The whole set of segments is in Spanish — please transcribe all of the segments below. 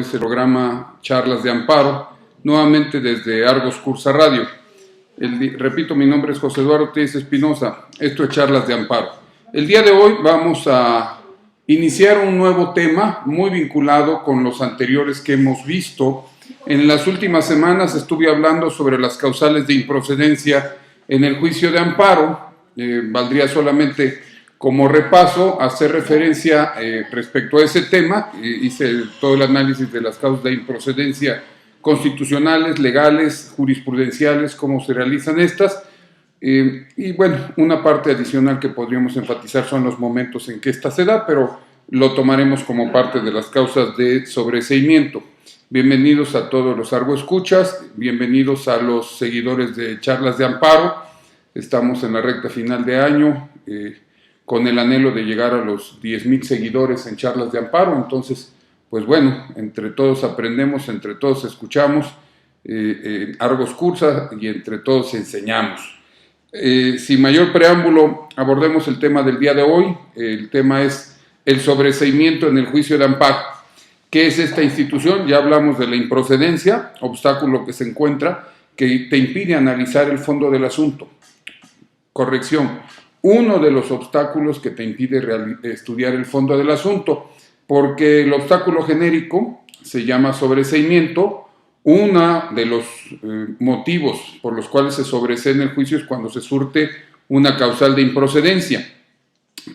Es el programa Charlas de Amparo, nuevamente desde Argos Cursa Radio. Repito, mi nombre es José Eduardo Tellez Espinosa, esto es Charlas de Amparo. El día de hoy vamos a iniciar un nuevo tema muy vinculado con los anteriores que hemos visto. En las últimas semanas estuve hablando sobre las causales de improcedencia en el juicio de amparo. Valdría solamente como repaso hacer referencia respecto a ese tema. Hice todo el análisis de las causas de improcedencia constitucionales, legales, jurisprudenciales, cómo se realizan estas. Y bueno, una parte adicional que podríamos enfatizar son los momentos en que esta se da, pero lo tomaremos como parte de las causas de sobreseimiento. Bienvenidos a todos los argoescuchas, bienvenidos a los seguidores de Charlas de Amparo. Estamos en la recta final de año, con el anhelo de llegar a los 10,000 seguidores en Charlas de Amparo. Entonces, pues bueno, entre todos aprendemos, entre todos escuchamos, Argos Cursa y entre todos enseñamos. Sin mayor preámbulo, abordemos el tema del día de hoy. El tema es el sobreseimiento en el juicio de amparo. ¿Qué es esta institución? Ya hablamos de la improcedencia, obstáculo que se encuentra, que te impide analizar el fondo del asunto. Corrección, uno de los obstáculos que te impide estudiar el fondo del asunto, porque el obstáculo genérico se llama sobreseimiento. Uno de los motivos por los cuales se sobresee en el juicio es cuando se surte una causal de improcedencia.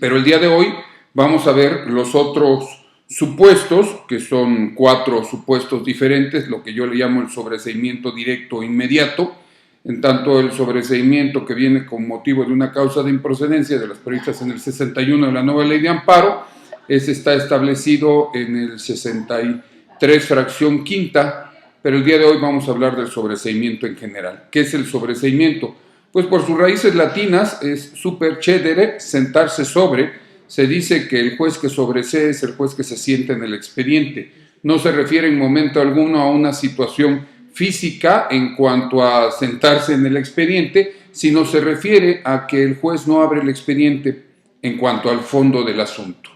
Pero el día de hoy vamos a ver los otros supuestos, que son 4 supuestos diferentes, lo que yo le llamo el sobreseimiento directo e inmediato. En tanto, el sobreseimiento que viene con motivo de una causa de improcedencia de las previstas en el 61 de la nueva ley de amparo, ese está establecido en el 63 fracción quinta, pero el día de hoy vamos a hablar del sobreseimiento en general. ¿Qué es el sobreseimiento? Pues por sus raíces latinas es supercedere, sentarse sobre. Se dice que el juez que sobresee es el juez que se sienta en el expediente. No se refiere en momento alguno a una situación física en cuanto a sentarse en el expediente, sino se refiere a que el juez no abre el expediente en cuanto al fondo del asunto.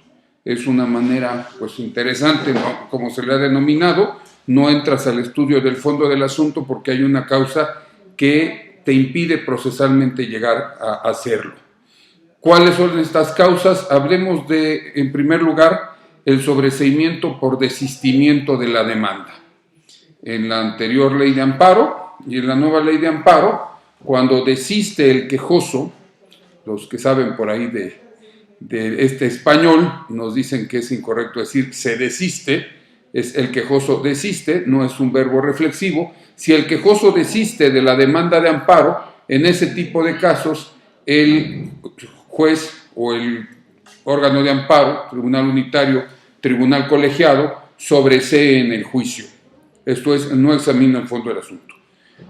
Es una manera pues interesante, ¿no? Como se le ha denominado, no entras al estudio del fondo del asunto porque hay una causa que te impide procesalmente llegar a hacerlo. ¿Cuáles son estas causas? Hablemos de, en primer lugar, el sobreseimiento por desistimiento de la demanda. En la anterior ley de amparo y en la nueva ley de amparo, cuando desiste el quejoso, los que saben por ahí de este español nos dicen que es incorrecto decir se desiste, es el quejoso desiste, no es un verbo reflexivo. Si el quejoso desiste de la demanda de amparo, en ese tipo de casos, el juez o el órgano de amparo, tribunal unitario, tribunal colegiado, sobresee en el juicio. Esto es, no examina el fondo del asunto.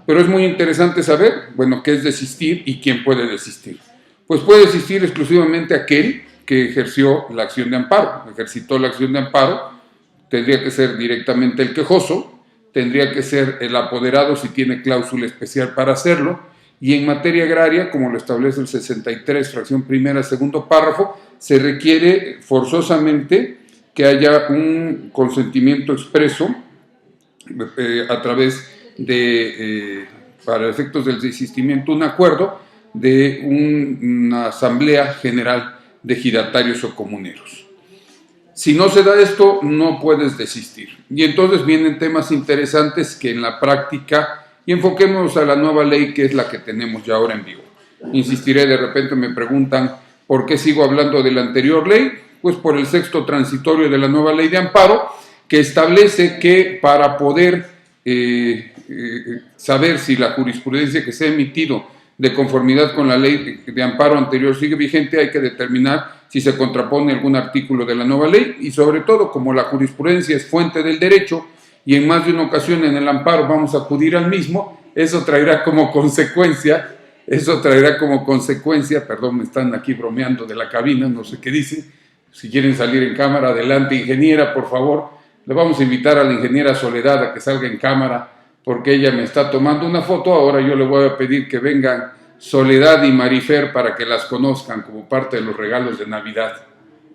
Pero es muy interesante saber, bueno, qué es desistir y quién puede desistir. Pues puede desistir exclusivamente aquel que ejerció la acción de amparo, ejercitó la acción de amparo. Tendría que ser directamente el quejoso, tendría que ser el apoderado si tiene cláusula especial para hacerlo, y en materia agraria, como lo establece el 63, fracción primera, segundo párrafo, se requiere forzosamente que haya un consentimiento expreso a través de, para efectos del desistimiento, un acuerdo de una asamblea general de ejidatarios o comuneros. Si no se da esto, no puedes desistir. Y entonces vienen temas interesantes que en la práctica, y enfoquémonos a la nueva ley que es la que tenemos ya ahora en vigor. Insistiré, de repente me preguntan, ¿por qué sigo hablando de la anterior ley? Pues por el sexto transitorio de la nueva ley de amparo, que establece que para poder saber si la jurisprudencia que se ha emitido de conformidad con la ley de amparo anterior sigue vigente, hay que determinar si se contrapone algún artículo de la nueva ley, y sobre todo, como la jurisprudencia es fuente del derecho y en más de una ocasión en el amparo vamos a acudir al mismo, eso traerá como consecuencia, perdón, me están aquí bromeando de la cabina, no sé qué dicen, si quieren salir en cámara, adelante, ingeniera, por favor. Le vamos a invitar a la ingeniera Soledad a que salga en cámara porque ella me está tomando una foto. Ahora yo le voy a pedir que vengan Soledad y Marifer para que las conozcan como parte de los regalos de Navidad.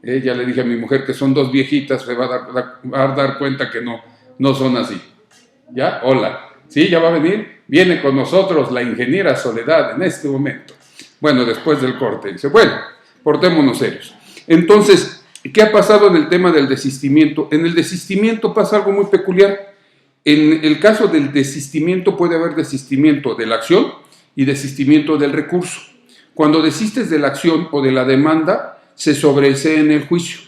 Ya le dije a mi mujer que son 2 viejitas, se va a dar cuenta que no no son así. ¿Ya? Hola. ¿Sí? ¿Ya va a venir? Viene con nosotros la ingeniera Soledad en este momento. Bueno, después del corte. Dice, bueno, portémonos serios. Entonces, ¿qué ha pasado en el tema del desistimiento? En el desistimiento pasa algo muy peculiar. En el caso del desistimiento puede haber desistimiento de la acción y desistimiento del recurso. Cuando desistes de la acción o de la demanda, se sobresee en el juicio.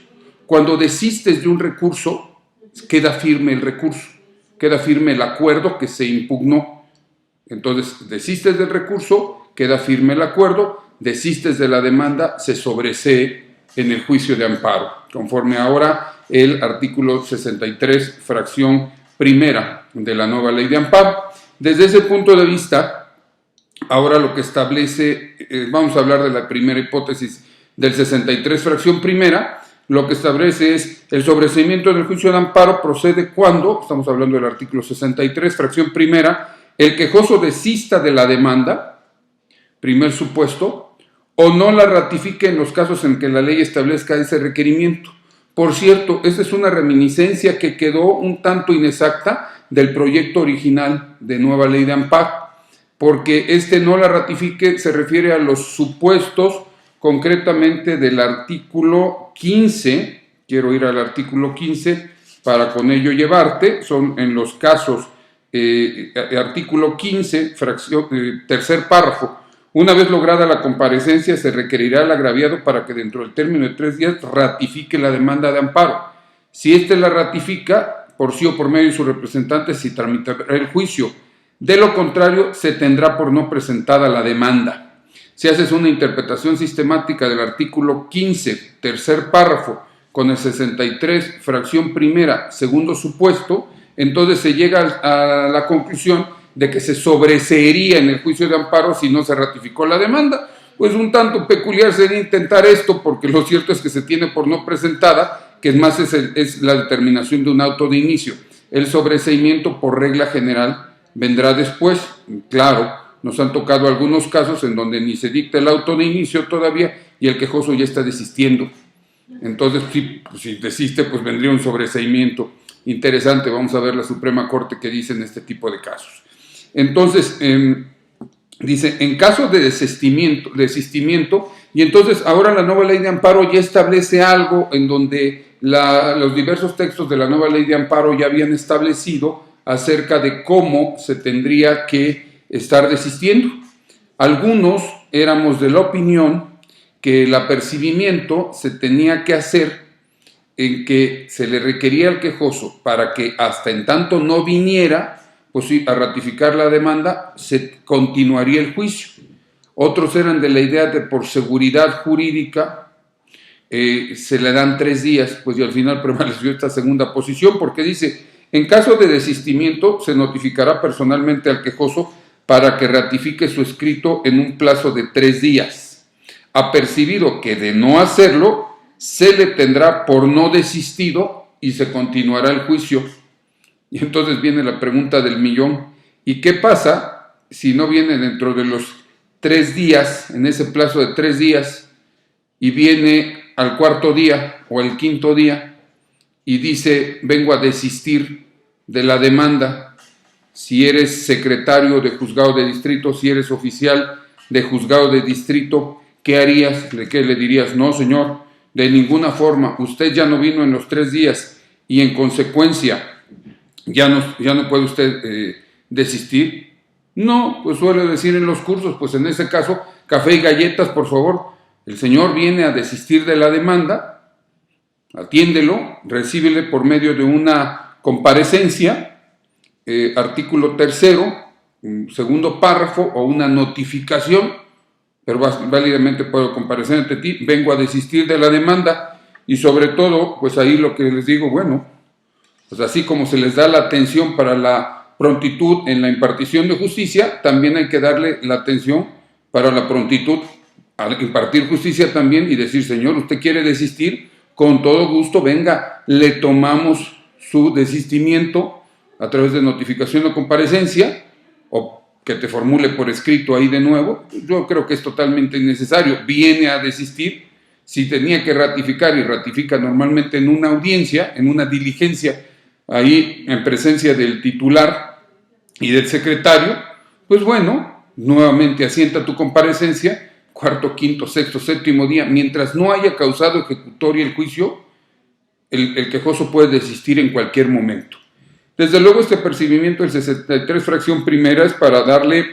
Cuando desistes de un recurso, queda firme el recurso, queda firme el acuerdo que se impugnó. Entonces, desistes del recurso, queda firme el acuerdo, desistes de la demanda, se sobresee en el juicio de amparo, conforme ahora el artículo 63, fracción primera de la nueva ley de amparo. Desde ese punto de vista, ahora lo que establece, vamos a hablar de la primera hipótesis del 63, fracción primera, lo que establece es el sobreseimiento del juicio de amparo procede cuando, estamos hablando del artículo 63, fracción primera, el quejoso desista de la demanda, primer supuesto, o no la ratifique en los casos en que la ley establezca ese requerimiento. Por cierto, esa es una reminiscencia que quedó un tanto inexacta del proyecto original de nueva ley de amparo, porque no la ratifique se refiere a los supuestos concretamente del artículo 15, quiero ir al artículo 15 para con ello llevarte, son en los casos, artículo 15, fracción, tercer párrafo, una vez lograda la comparecencia se requerirá al agraviado para que dentro del término de 3 días ratifique la demanda de amparo. Si éste la ratifica, por sí o por medio de su representante, se tramitará el juicio. De lo contrario, se tendrá por no presentada la demanda. Si haces una interpretación sistemática del artículo 15, tercer párrafo, con el 63, fracción primera, segundo supuesto, entonces se llega a la conclusión de que se sobreseería en el juicio de amparo si no se ratificó la demanda. Pues un tanto peculiar sería intentar esto, porque lo cierto es que se tiene por no presentada, que es más es la determinación de un auto de inicio. El sobreseimiento por regla general vendrá después, claro. Nos han tocado algunos casos en donde ni se dicta el auto de inicio todavía y el quejoso ya está desistiendo. Entonces, si desiste, pues vendría un sobreseimiento. Interesante, vamos a ver la Suprema Corte que dice en este tipo de casos. Entonces, dice, en caso de desistimiento, y entonces ahora la nueva ley de amparo ya establece algo en donde los diversos textos de la nueva ley de amparo ya habían establecido acerca de cómo se tendría que estar desistiendo. Algunos éramos de la opinión que el apercibimiento se tenía que hacer en que se le requería al quejoso para que hasta en tanto no viniera pues sí, a ratificar la demanda, se continuaría el juicio. Otros eran de la idea de por seguridad jurídica se le dan 3 días, pues y al final prevaleció esta segunda posición porque dice, en caso de desistimiento se notificará personalmente al quejoso para que ratifique su escrito en un plazo de 3 días. Apercibido que de no hacerlo, se le tendrá por no desistido y se continuará el juicio. Y entonces viene la pregunta del millón. ¿Y qué pasa si no viene dentro de los 3 días, en ese plazo de 3 días, y viene al 4.º día o al 5.º día y dice, vengo a desistir de la demanda? Si eres secretario de juzgado de distrito, si eres oficial de juzgado de distrito, ¿qué harías? ¿Qué le dirías? No, señor, de ninguna forma, usted ya no vino en los 3 días y en consecuencia ya no puede usted desistir. No, pues suele decir en los cursos, pues en ese caso, café y galletas, por favor. El señor viene a desistir de la demanda, atiéndelo, recíbele por medio de una comparecencia, artículo 3, segundo párrafo, o una notificación, pero válidamente puedo comparecer ante ti, vengo a desistir de la demanda, y sobre todo, pues ahí lo que les digo, bueno, pues así como se les da la atención para la prontitud en la impartición de justicia, también hay que darle la atención para la prontitud al impartir justicia también y decir, señor, usted quiere desistir, con todo gusto, venga, le tomamos su desistimiento a través de notificación o comparecencia, o que te formule por escrito ahí de nuevo. Yo creo que es totalmente innecesario. Viene a desistir, si tenía que ratificar y ratifica normalmente en una audiencia, en una diligencia ahí en presencia del titular y del secretario, pues bueno, nuevamente asienta tu comparecencia, cuarto, quinto, sexto, séptimo día, mientras no haya causado ejecutoria el juicio, el quejoso puede desistir en cualquier momento. Desde luego este apercibimiento del 63 fracción primera es para darle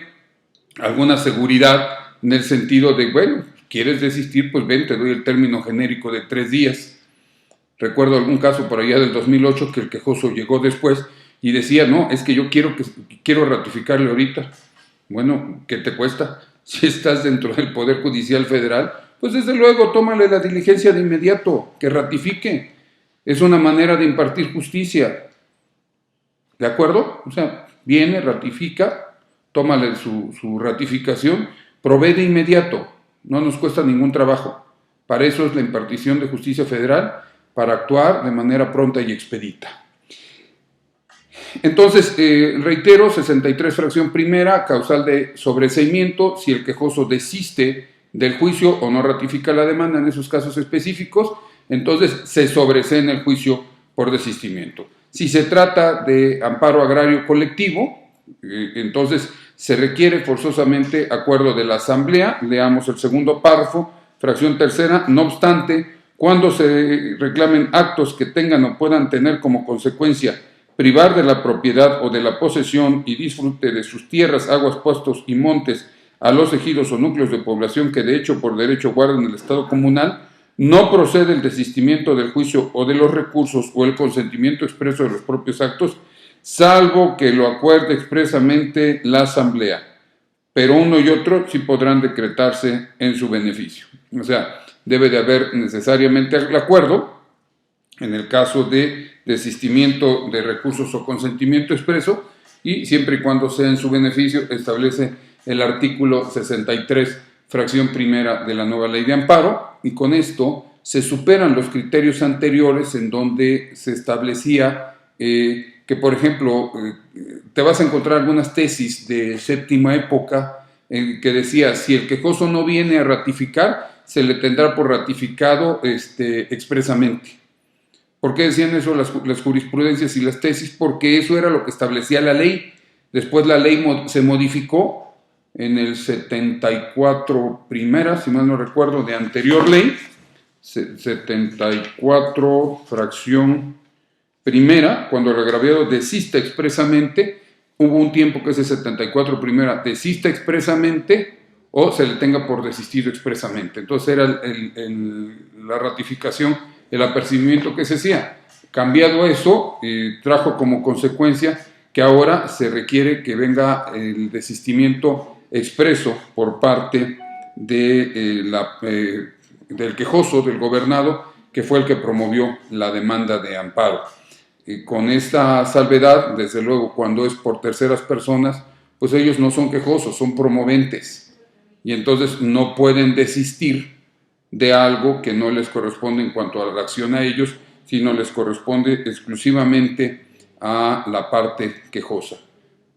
alguna seguridad en el sentido de, bueno, quieres desistir, pues ven, te doy el término genérico de 3 días. Recuerdo algún caso por allá del 2008 que el quejoso llegó después y decía, no, es que yo quiero ratificarle ahorita. Bueno, ¿qué te cuesta? Si estás dentro del Poder Judicial Federal, pues desde luego tómale la diligencia de inmediato, que ratifique. Es una manera de impartir justicia. ¿De acuerdo? O sea, viene, ratifica, tómale su ratificación, provee de inmediato, no nos cuesta ningún trabajo. Para eso es la impartición de justicia federal, para actuar de manera pronta y expedita. Entonces, reitero, 63 fracción primera, causal de sobreseimiento, si el quejoso desiste del juicio o no ratifica la demanda en esos casos específicos, entonces se sobresee en el juicio por desistimiento. Si se trata de amparo agrario colectivo, entonces se requiere forzosamente acuerdo de la asamblea, leamos el segundo párrafo, fracción tercera, no obstante, cuando se reclamen actos que tengan o puedan tener como consecuencia privar de la propiedad o de la posesión y disfrute de sus tierras, aguas, puestos y montes a los ejidos o núcleos de población que de hecho por derecho guardan el Estado comunal, no procede el desistimiento del juicio o de los recursos o el consentimiento expreso de los propios actos, salvo que lo acuerde expresamente la Asamblea, pero uno y otro sí podrán decretarse en su beneficio. O sea, debe de haber necesariamente el acuerdo, en el caso de desistimiento de recursos o consentimiento expreso, y siempre y cuando sea en su beneficio, establece el artículo 63, fracción primera de la nueva ley de amparo, y con esto se superan los criterios anteriores en donde se establecía que, por ejemplo, te vas a encontrar algunas tesis de séptima época que decía, si el quejoso no viene a ratificar, se le tendrá por ratificado expresamente. ¿Por qué decían eso las jurisprudencias y las tesis? Porque eso era lo que establecía la ley. Después la ley se modificó en el 74 primera, si mal no recuerdo, de anterior ley, 74 fracción primera, cuando el agraviado desista expresamente, hubo un tiempo que ese 74 primera desista expresamente o se le tenga por desistido expresamente. Entonces era la ratificación, el apercibimiento que se hacía. Cambiado eso, trajo como consecuencia que ahora se requiere que venga el desistimiento expreso por parte del quejoso, del gobernado, que fue el que promovió la demanda de amparo. Con esta salvedad, desde luego, cuando es por terceras personas, pues ellos no son quejosos, son promoventes, y entonces no pueden desistir de algo que no les corresponde en cuanto a la acción a ellos, sino les corresponde exclusivamente a la parte quejosa.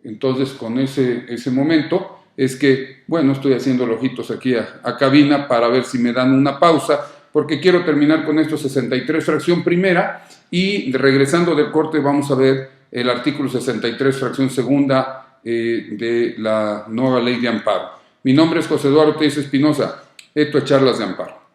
Entonces, con ese momento es que, bueno, estoy haciendo ojitos aquí a cabina para ver si me dan una pausa, porque quiero terminar con estos 63 fracción primera, y regresando del corte vamos a ver el artículo 63 fracción segunda de la nueva ley de amparo. Mi nombre es José Eduardo Tellez Espinosa, esto es Charlas de Amparo.